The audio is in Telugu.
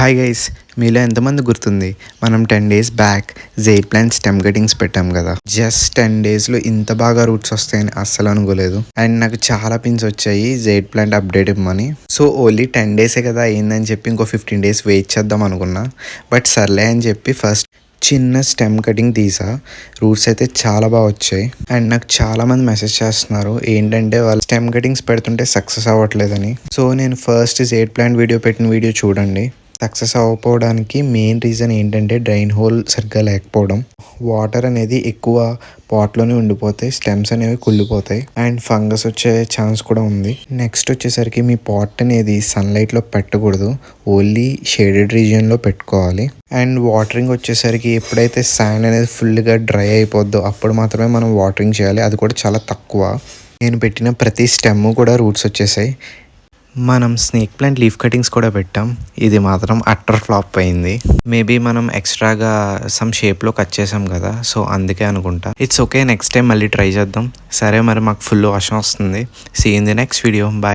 హాయ్ గైస్, మీలో ఎంతమంది గుర్తుంది మనం 10 days back jade plant stem cuttings పెట్టాం కదా. జస్ట్ 10 డేస్లో ఇంత బాగా రూట్స్ వస్తాయని అస్సలు అనుకోలేదు. అండ్ నాకు చాలా పిన్స్ వచ్చాయి జెయిడ్ ప్లాంట్ అప్డేట్ ఇవ్వమని. సో ఓన్లీ 10 డేసే కదా అయిందని చెప్పి ఇంకో 15 డేస్ వెయిట్ చేద్దాం అనుకున్నా. బట్ సర్లే అని చెప్పి ఫస్ట్ చిన్న స్టెమ్ కటింగ్ తీసా. రూట్స్ అయితే చాలా బాగా వచ్చాయి. అండ్ నాకు చాలా మంది మెసేజ్ చేస్తున్నారు ఏంటంటే వాళ్ళు స్టెమ్ కటింగ్స్ పెడుతుంటే సక్సెస్ అవ్వట్లేదని. సో నేను ఫస్ట్ జెయిడ్ ప్లాంట్ వీడియో పెట్టిన వీడియో చూడండి. సక్సెస్ అవ్వకపోవడానికి మెయిన్ రీజన్ ఏంటంటే డ్రైన్ హోల్ సరిగ్గా లేకపోవడం. వాటర్ అనేది ఎక్కువ పాట్లోనే ఉండిపోతే స్టెమ్స్ అనేవి కుళ్ళిపోతాయి అండ్ ఫంగస్ వచ్చే ఛాన్స్ కూడా ఉంది. నెక్స్ట్ వచ్చేసరికి మీ పాట్ అనేది సన్లైట్లో పెట్టకూడదు, ఓన్లీ షేడెడ్ రీజియన్లో పెట్టుకోవాలి. అండ్ వాటరింగ్ వచ్చేసరికి ఎప్పుడైతే శాండ్ అనేది ఫుల్గా డ్రై అయిపోద్దో అప్పుడు మాత్రమే మనం వాటరింగ్ చేయాలి, అది కూడా చాలా తక్కువ. నేను పెట్టిన ప్రతి స్టెమ్ కూడా రూట్స్ వచ్చేసాయి. మనం స్నేక్ ప్లాంట్ లీఫ్ కటింగ్స్ కూడా పెట్టాం, ఇది మాత్రం అట్టర్ ఫ్లాప్ అయింది. మేబీ మనం ఎక్స్ట్రాగా సమ్ షేప్లో కట్ చేసాం కదా, సో అందుకే అనుకుంటా. ఇట్స్ ఓకే, నెక్స్ట్ టైం మళ్ళీ ట్రై చేద్దాం. సరే మరి, మాకు ఫుల్ వర్షం వస్తుంది. See in the next video, bye.